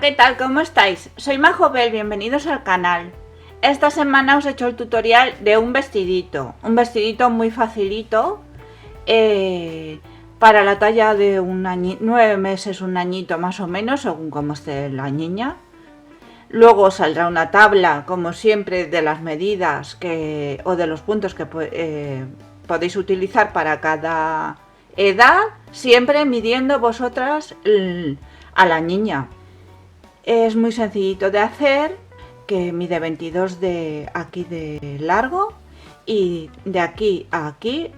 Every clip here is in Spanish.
¿qué tal? ¿Cómo estáis? Soy Majobel, bienvenidos al canal. Esta semana os he hecho el tutorial de un vestidito muy facilito para la talla de 9 meses, un añito más o menos, según como esté la niña. Luego saldrá una tabla, como siempre, de las medidas o de los puntos que podéis utilizar para cada edad, siempre midiendo vosotras a la niña. Es muy sencillito de hacer, que mide 22 de aquí de largo y de aquí a aquí,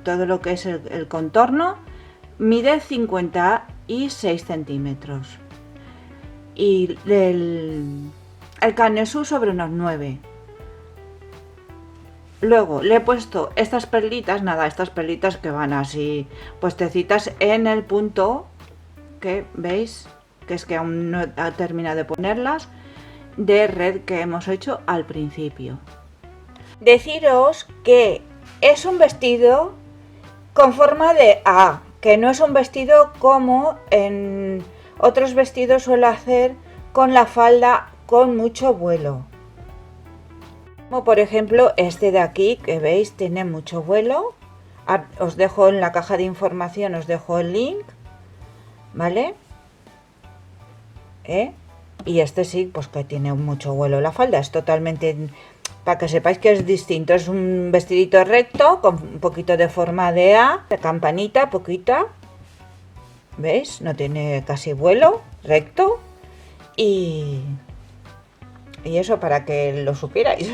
todo lo que es el contorno, mide 56 centímetros. Y el canesú sobre unos 9. Luego le he puesto estas perlitas, estas perlitas que van así puestecitas en el punto que veis, que es que aún no he terminado de ponerlas, de red que hemos hecho al principio. Deciros que es un vestido con forma de A, que no es un vestido como en otros vestidos suelo hacer con la falda con mucho vuelo. Como por ejemplo este de aquí, que veis tiene mucho vuelo. Os dejo en la caja de información, os dejo el link, ¿vale? Y este sí, pues que tiene mucho vuelo. La falda es totalmente, para que sepáis que es distinto, es un vestidito recto con un poquito de forma de A, de campanita, poquita, ¿veis? No tiene casi vuelo, recto. Y eso, para que lo supierais.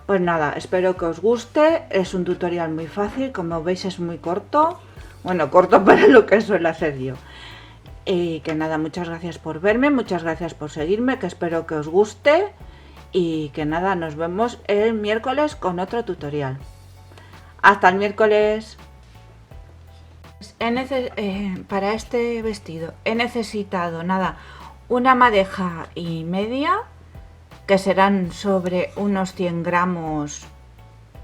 Pues nada, espero que os guste. Es un tutorial muy fácil, como veis es muy corto. Bueno, corto para lo que suelo hacer yo. Y que nada, muchas gracias por verme, muchas gracias por seguirme, que espero que os guste. Y que nada, nos vemos el miércoles con otro tutorial. Hasta el miércoles. Para este vestido he necesitado una madeja y media, que serán sobre unos 100 gramos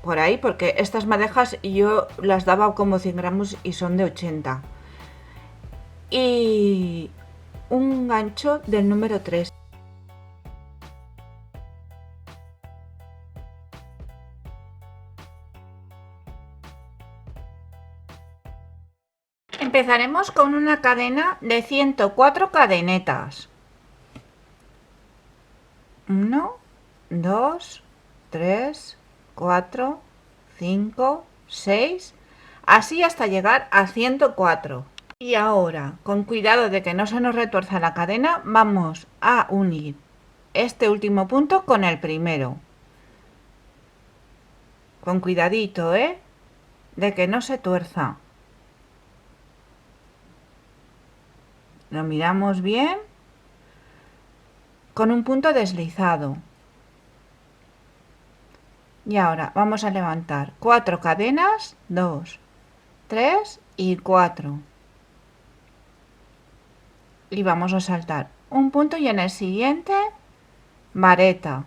por ahí, porque estas madejas yo las daba como 100 gramos y son de 80. Y un gancho del número 3. Empezaremos con una cadena de 104 cadenetas. 1, 2, 3, 4, 5, 6, así hasta llegar a 104. Y ahora, con cuidado de que no se nos retuerza la cadena, vamos a unir este último punto con el primero. Con cuidadito, de que no se tuerza. Lo miramos bien con un punto deslizado. Y ahora vamos a levantar 4 cadenas, 2, 3 y 4. Y vamos a saltar un punto y en el siguiente vareta.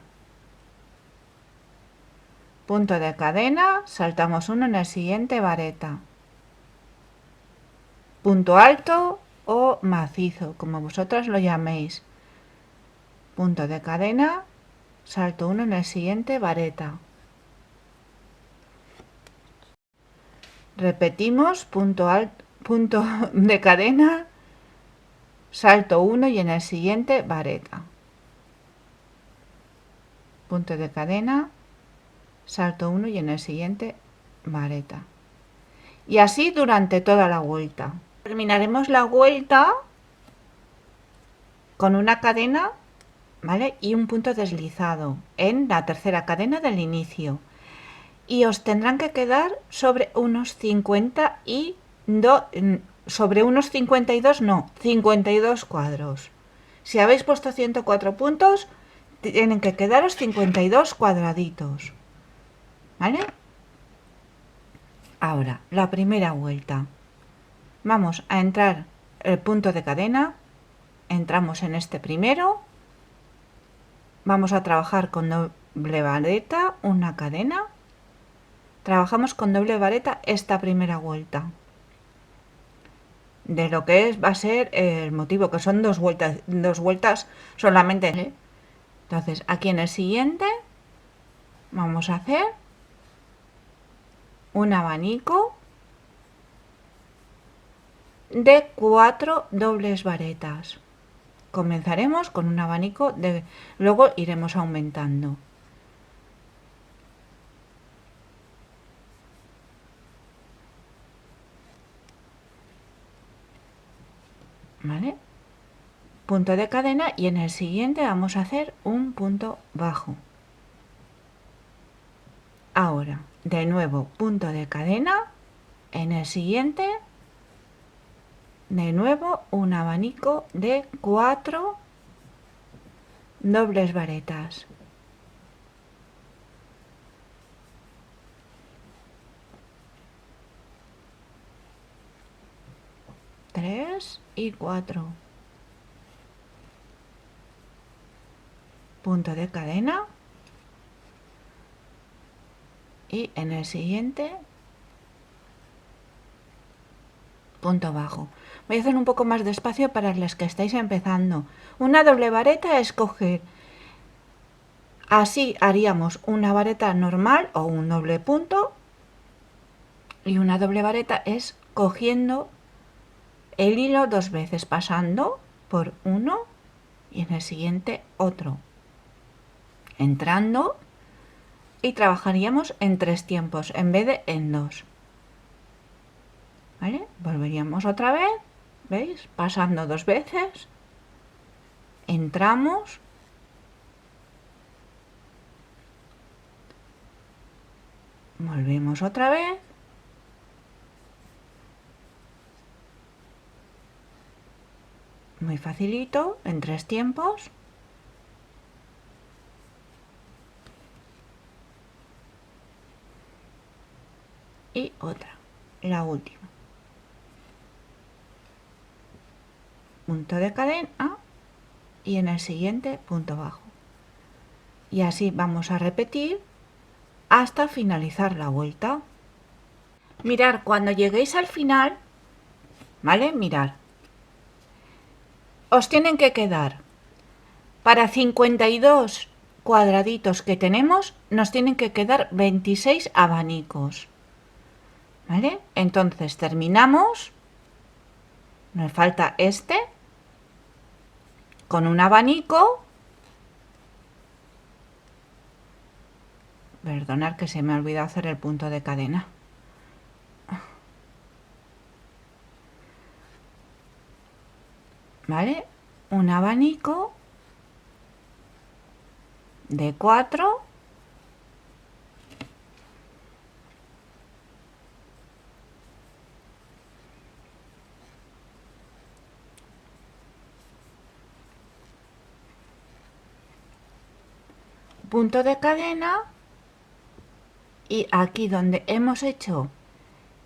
Punto de cadena, saltamos uno en el siguiente vareta. Punto alto o macizo, como vosotras lo llaméis. Punto de cadena, salto uno en el siguiente vareta. Repetimos, punto de cadena, salto 1 y en el siguiente vareta. Punto de cadena, salto 1 y en el siguiente vareta. Y así durante toda la vuelta. Terminaremos la vuelta con una cadena, ¿vale? Y un punto deslizado en la tercera cadena del inicio. Y os tendrán que quedar sobre unos 52 cuadros. Si habéis puesto 104 puntos, tienen que quedaros 52 cuadraditos, ¿vale? Ahora, la primera vuelta. Vamos a entrar el punto de cadena, entramos en este primero, vamos a trabajar con doble vareta, una cadena. Trabajamos con doble vareta esta primera vuelta. de lo que va a ser el motivo, que son dos vueltas solamente, ¿vale? Entonces aquí en el siguiente vamos a hacer un abanico de 4 dobles varetas. Comenzaremos con un abanico de, luego iremos aumentando. ¿Vale? Punto de cadena, y en el siguiente vamos a hacer un punto bajo. Ahora, de nuevo, punto de cadena, en el siguiente, de nuevo, un abanico de 4 dobles varetas. Tres y 4. Punto de cadena. Y en el siguiente, punto bajo. Voy a hacer un poco más despacio para los que estáis empezando. Una doble vareta es coger, así haríamos una vareta normal o un doble punto, y una doble vareta es cogiendo el hilo dos veces, pasando por uno y en el siguiente otro, entrando, y trabajaríamos en 3 tiempos en vez de en 2. ¿Vale? Volveríamos otra vez, ¿veis? Pasando 2 veces, entramos, volvemos otra vez, muy facilito, en 3 tiempos, y otra, la última. Punto de cadena y en el siguiente punto bajo. Y así vamos a repetir hasta finalizar la vuelta. Mirar, cuando lleguéis al final, ¿vale? Mirar. Os tienen que quedar, para 52 cuadraditos que tenemos, nos tienen que quedar 26 abanicos. ¿Vale? Entonces terminamos, nos falta este, con un abanico. Perdonad que se me ha olvidado hacer el punto de cadena. ¿Vale? Un abanico de 4 punto de cadena, y aquí donde hemos hecho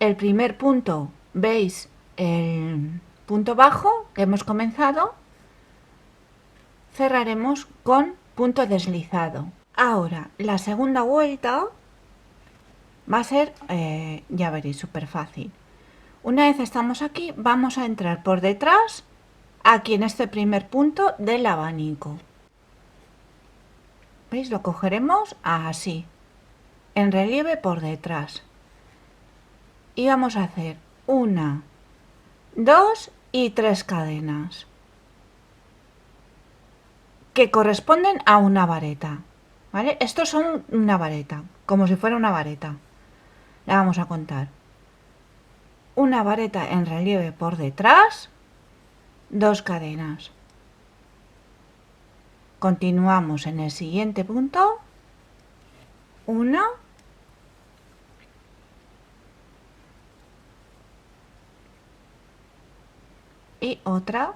el primer punto, veis el punto bajo que hemos comenzado, cerraremos con punto deslizado. Ahora la segunda vuelta va a ser, ya veréis, súper fácil. Una vez estamos aquí, vamos a entrar por detrás, aquí en este primer punto del abanico. ¿Veis? Lo cogeremos así, en relieve por detrás. Y vamos a hacer 1, 2 y 3 cadenas que corresponden a una vareta. ¿Vale? Estos son una vareta, como si fuera una vareta. La vamos a contar. Una vareta en relieve por detrás, 2 cadenas. Continuamos en el siguiente punto, 1 y otra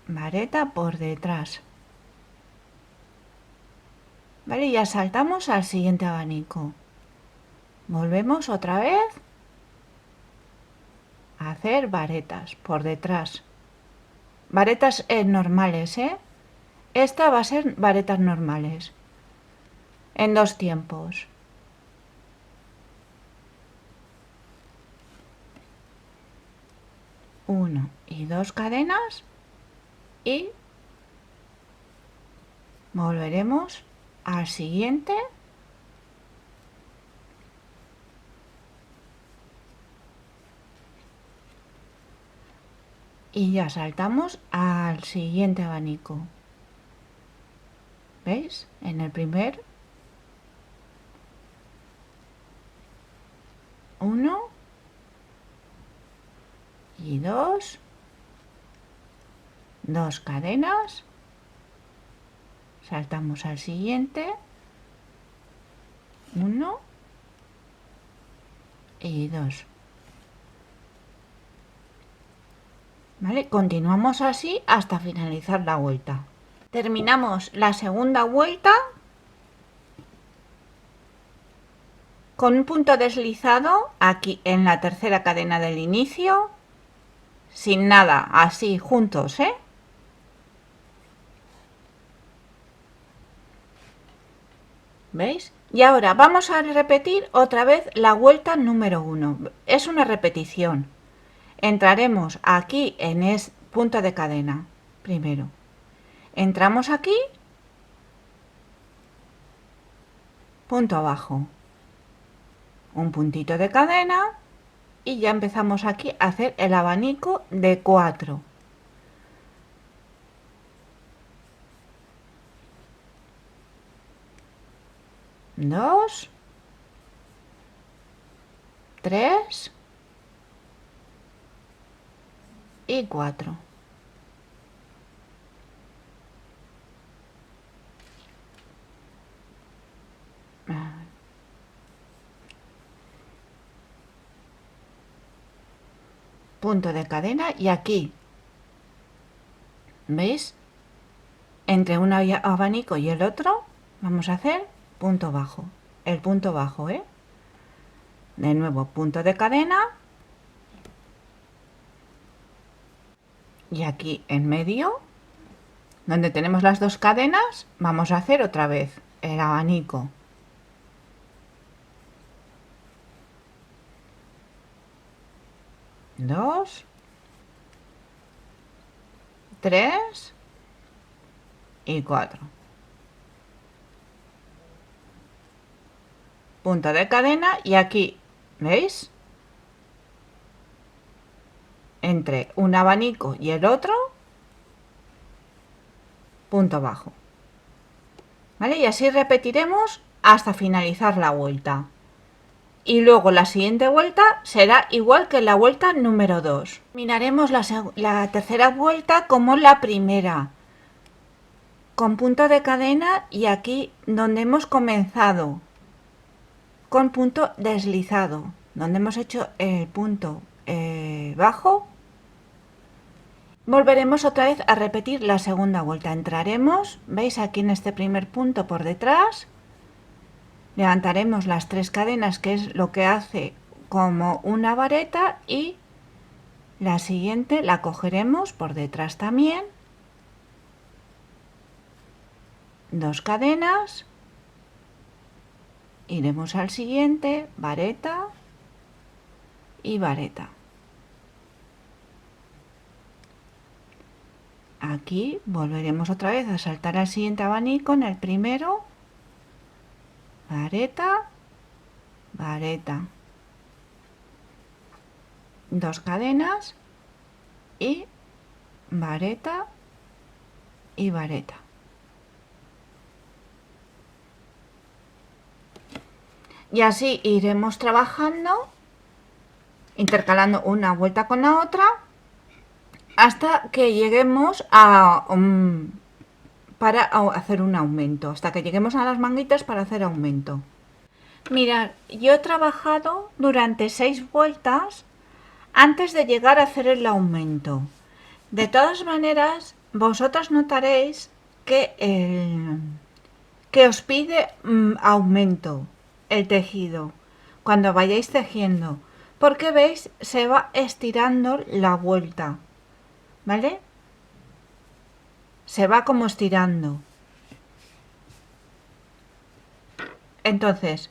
vareta por detrás. Vale, ya saltamos al siguiente abanico. Volvemos otra vez a hacer varetas por detrás. Varetas normales, ¿eh? Esta va a ser varetas normales, en 2 tiempos. 1 y 2 cadenas y volveremos al siguiente y ya saltamos al siguiente abanico. ¿Veis? En el primer 1 y 2 cadenas, saltamos al siguiente 1 y 2. ¿Vale? Continuamos así hasta finalizar la vuelta. Terminamos la segunda vuelta con un punto deslizado aquí en la tercera cadena del inicio, sin nada, así juntos, ¿eh? ¿Veis? Y ahora vamos a repetir otra vez la vuelta número 1. Es una repetición. Entraremos aquí en punto de cadena primero. Entramos aquí, punto abajo, un puntito de cadena y ya empezamos aquí a hacer el abanico de 4. Dos, 3 y 4. Punto de cadena y aquí, ¿veis? Entre un abanico y el otro vamos a hacer punto bajo, el punto bajo, ¿eh? De nuevo punto de cadena y aquí en medio, donde tenemos las dos cadenas, vamos a hacer otra vez el abanico. Dos, 3 y 4. Punto de cadena y aquí, ¿veis? Entre un abanico y el otro, punto bajo. ¿Vale? Y así repetiremos hasta finalizar la vuelta. Y luego la siguiente vuelta será igual que la vuelta número 2. Terminaremos la tercera vuelta como la primera, con punto de cadena y aquí donde hemos comenzado, con punto deslizado, donde hemos hecho el punto bajo. Volveremos otra vez a repetir la segunda vuelta. Entraremos, veis aquí en este primer punto por detrás, levantaremos las 3 cadenas, que es lo que hace como una vareta, y la siguiente la cogeremos por detrás también, 2 cadenas, iremos al siguiente, vareta y vareta. Aquí volveremos otra vez a saltar al siguiente abanico en el primero, vareta, vareta, 2 cadenas y vareta y vareta. Y así iremos trabajando, intercalando una vuelta con la otra, hasta que lleguemos para hacer un aumento, hasta que lleguemos a las manguitas para hacer aumento. Mirad, yo he trabajado durante 6 vueltas antes de llegar a hacer el aumento. De todas maneras, vosotras notaréis que os pide aumento el tejido cuando vayáis tejiendo, porque veis, se va estirando la vuelta, ¿vale? Se va como estirando. Entonces,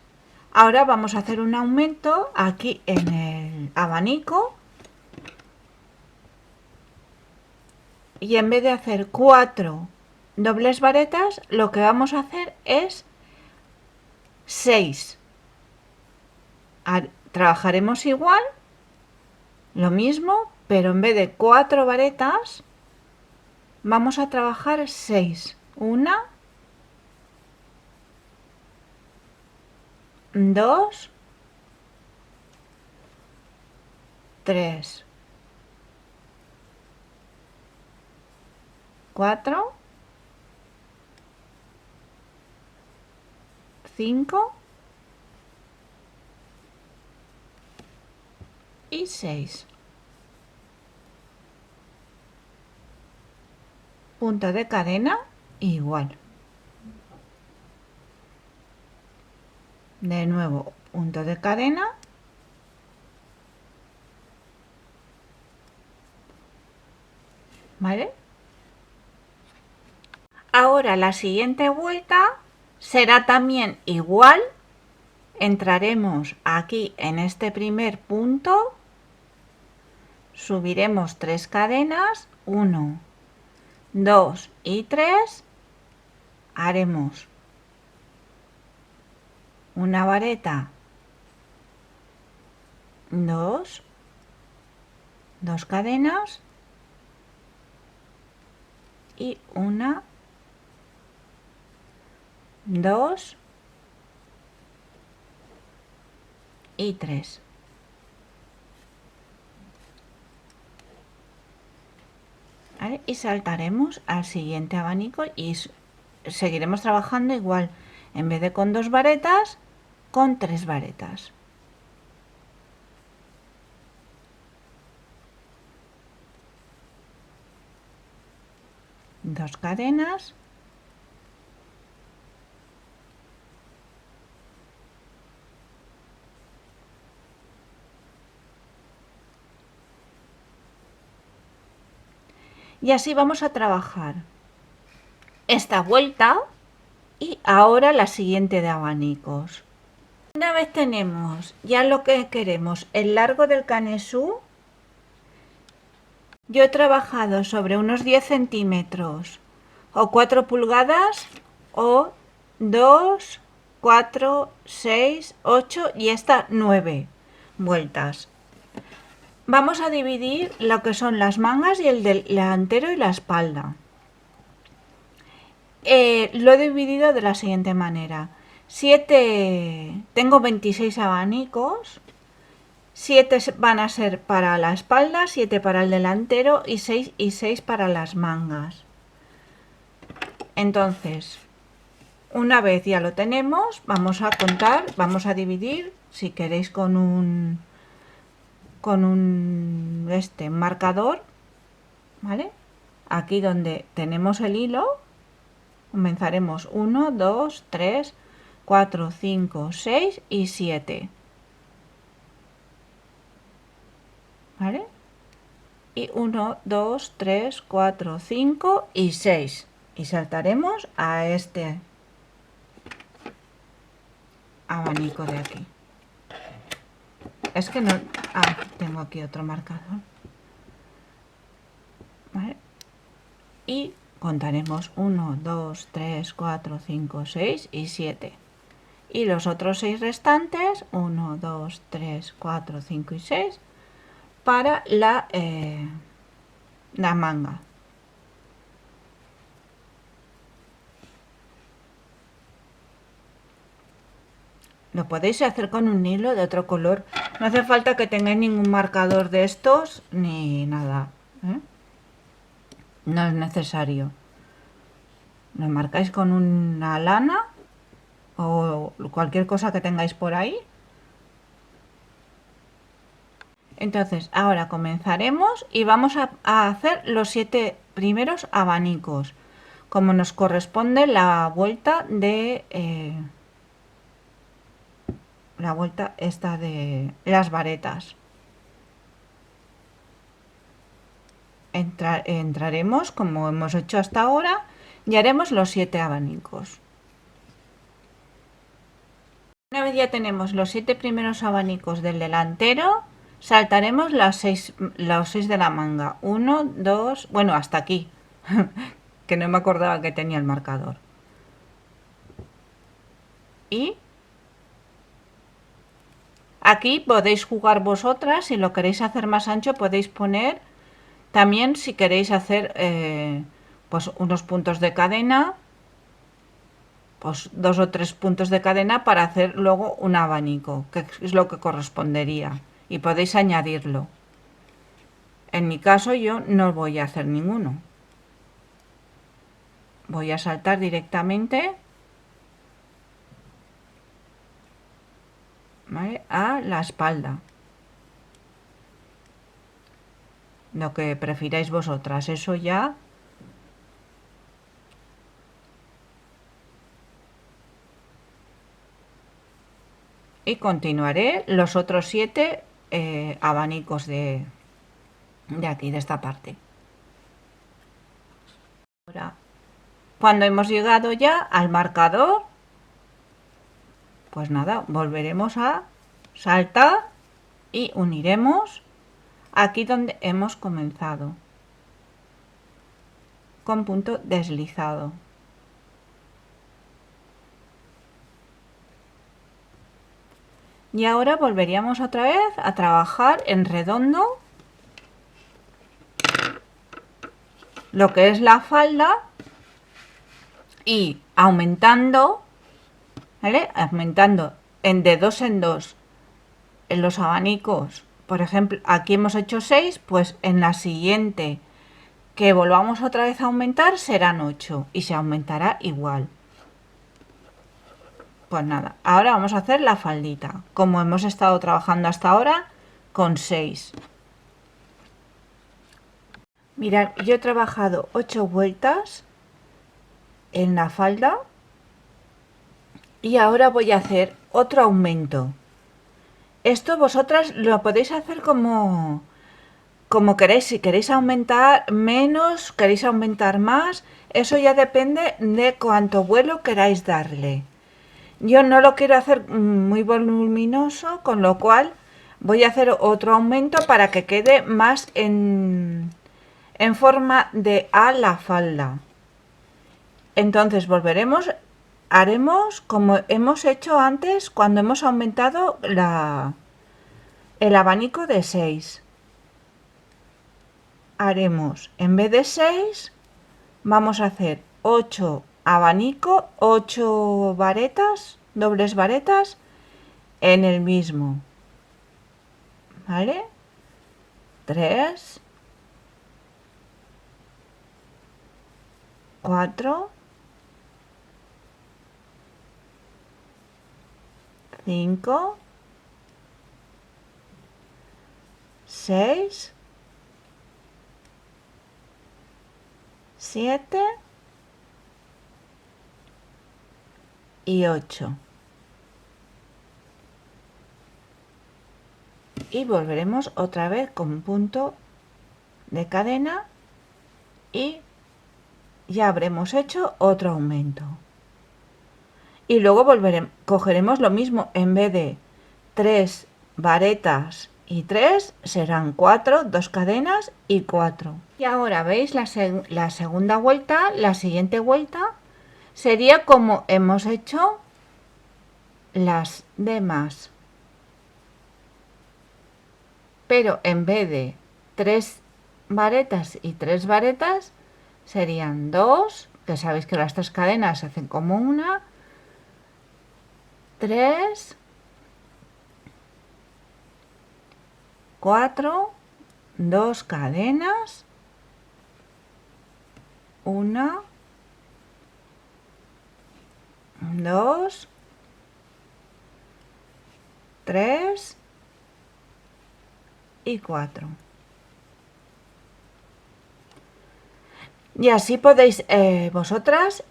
ahora vamos a hacer un aumento aquí en el abanico. y en vez de hacer 4 dobles varetas, lo que vamos a hacer es 6. Trabajaremos igual, lo mismo, pero en vez de 4 varetas, vamos a trabajar 6. 1, 2, 3, 4, 5 y 6. Punto de cadena igual. De nuevo, punto de cadena. ¿Vale? Ahora la siguiente vuelta será también igual. Entraremos aquí en este primer punto, subiremos 3 cadenas, 1, 2 y 3, haremos una vareta, 2 cadenas y 1, 2 y 3. ¿Vale? Y saltaremos al siguiente abanico y seguiremos trabajando igual, en vez de con 2 varetas, con 3 varetas. Dos cadenas, y así vamos a trabajar esta vuelta y ahora la siguiente de abanicos. Una vez tenemos ya lo que queremos, el largo del canesú, yo he trabajado sobre unos 10 centímetros o 4 pulgadas o 2, 4, 6, 8 y esta 9 vueltas. Vamos a dividir lo que son las mangas y el delantero y la espalda. Lo he dividido de la siguiente manera. Tengo 26 abanicos, 7 van a ser para la espalda, 7 para el delantero y 6 para las mangas. Entonces, una vez ya lo tenemos, vamos a contar, vamos a dividir, si queréis con un marcador, ¿vale? Aquí donde tenemos el hilo, comenzaremos 1, 2, 3, 4, 5, 6 y 7. ¿Vale? Y 1, 2, 3, 4, 5 y 6. Y saltaremos a este abanico de aquí. Es que no... Ah, tengo aquí otro marcador. ¿Vale? Y contaremos 1, 2, 3, 4, 5, 6 y 7. Y los otros 6 restantes, 1, 2, 3, 4, 5 y 6, para la manga. Lo podéis hacer con un hilo de otro color. No hace falta que tengáis ningún marcador de estos ni nada, ¿eh? No es necesario. Lo marcáis con una lana o cualquier cosa que tengáis por ahí. Entonces ahora comenzaremos y vamos a hacer los 7 primeros abanicos, como nos corresponde la vuelta de esta de las varetas. Entraremos como hemos hecho hasta ahora y haremos los 7 abanicos. Una vez ya tenemos los 7 primeros abanicos del delantero, saltaremos los 6 de la manga. 1, 2, bueno, hasta aquí. que no me acordaba que tenía el marcador. Y aquí podéis jugar vosotras, si lo queréis hacer más ancho podéis poner también, si queréis hacer pues unos puntos de cadena, pues 2 o 3 puntos de cadena para hacer luego un abanico, que es lo que correspondería, y podéis añadirlo. En mi caso yo no voy a hacer ninguno. Voy a saltar directamente, ¿vale?, a la espalda. Lo que prefiráis vosotras, eso ya. Y continuaré los otros 7 abanicos de aquí, de esta parte. Ahora, cuando hemos llegado ya al marcador, pues nada, volveremos a saltar y uniremos aquí donde hemos comenzado, con punto deslizado. Y ahora volveríamos otra vez a trabajar en redondo lo que es la falda y aumentando, ¿vale?, aumentando de 2 en 2 en los abanicos. Por ejemplo, aquí hemos hecho 6, pues en la siguiente que volvamos otra vez a aumentar serán 8 y se aumentará igual. Pues nada, ahora vamos a hacer la faldita, como hemos estado trabajando hasta ahora, con 6. Mirad, yo he trabajado 8 vueltas en la falda y ahora voy a hacer otro aumento. Esto vosotras lo podéis hacer como queréis. Si queréis aumentar menos, queréis aumentar más, eso ya depende de cuánto vuelo queráis darle. Yo no lo quiero hacer muy voluminoso, con lo cual voy a hacer otro aumento para que quede más en forma de A la falda. Entonces volveremos, haremos como hemos hecho antes cuando hemos aumentado el abanico de 6. Haremos, en vez de 6, vamos a hacer 8 abanico, 8 varetas, dobles varetas en el mismo, ¿vale? 3, 4, 5, 6, 7 y 8. Y volveremos otra vez con un punto de cadena y ya habremos hecho otro aumento. Y luego volveremos, cogeremos lo mismo, en vez de 3 varetas y 3 serán 4, 2 cadenas y 4. Y ahora veis la segunda vuelta, la siguiente vuelta sería como hemos hecho las demás, pero en vez de 3 varetas y 3 varetas serían 2, que sabéis que las 3 cadenas se hacen como una, 3, 4, 2 cadenas, 1, 2, 3 y 4. Y así podéis vosotras,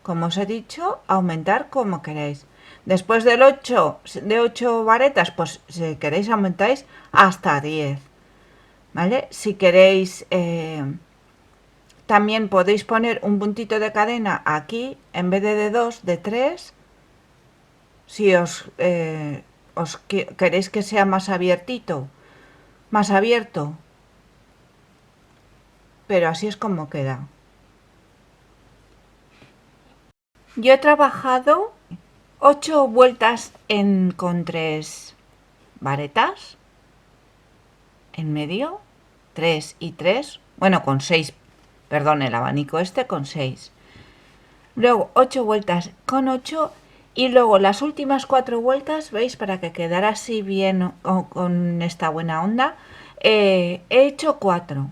como os he dicho, aumentar como queréis. Después del 8, de 8 varetas, pues si queréis aumentáis hasta 10, ¿vale? Si queréis, también podéis poner un puntito de cadena aquí, en vez de 2, de 3, si queréis que sea más abiertito, más abierto. pero así es como queda. Yo he trabajado 8 vueltas con 3 varetas en medio, 3 y 3, bueno, con 6, perdón, el abanico este con 6. Luego 8 vueltas con 8 y luego las últimas 4 vueltas, ¿veis? Para que quedara así bien con esta buena onda, he hecho 4,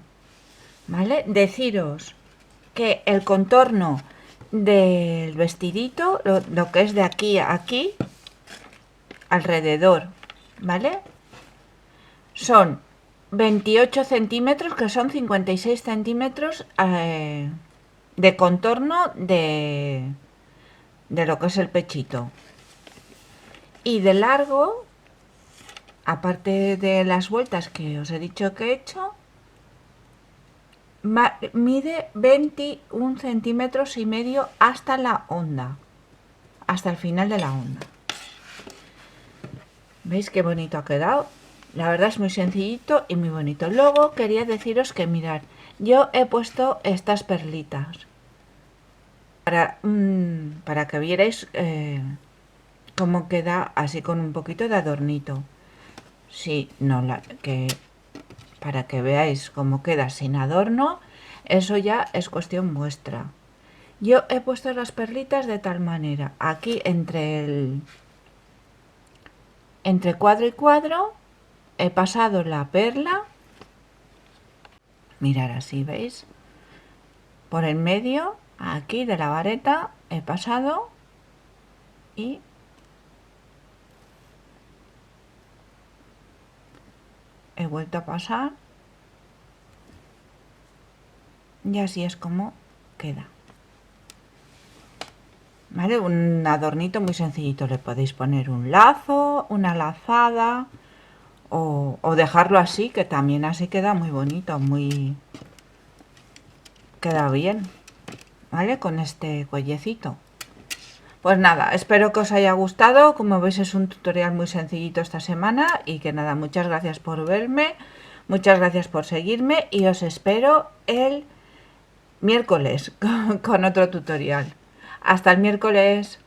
¿vale? Deciros que el contorno del vestidito, lo que es de aquí a aquí, alrededor, ¿vale? Son 28 centímetros, que son 56 centímetros de contorno de lo que es el pechito. Y de largo, aparte de las vueltas que os he dicho que he hecho, mide 21 centímetros y medio hasta la onda, hasta el final de la onda. ¿Veis qué bonito ha quedado? La verdad es muy sencillito y muy bonito. Luego quería deciros que mirad, yo he puesto estas perlitas para que vierais cómo queda así con un poquito de adornito. Sí, no, para que veáis cómo queda sin adorno, eso ya es cuestión vuestra. Yo he puesto las perlitas de tal manera, aquí entre cuadro y cuadro, he pasado la perla, mirad así, ¿veis? Por el medio, aquí de la vareta, he pasado y he vuelto a pasar y así es como queda. ¿Vale? Un adornito muy sencillito, le podéis poner un lazo, una lazada o dejarlo así, que también así queda muy bonito, queda bien, ¿vale? Con este cuellecito. Pues nada, espero que os haya gustado. Como veis es un tutorial muy sencillito esta semana y que nada, muchas gracias por verme, muchas gracias por seguirme y os espero el miércoles con otro tutorial. Hasta el miércoles.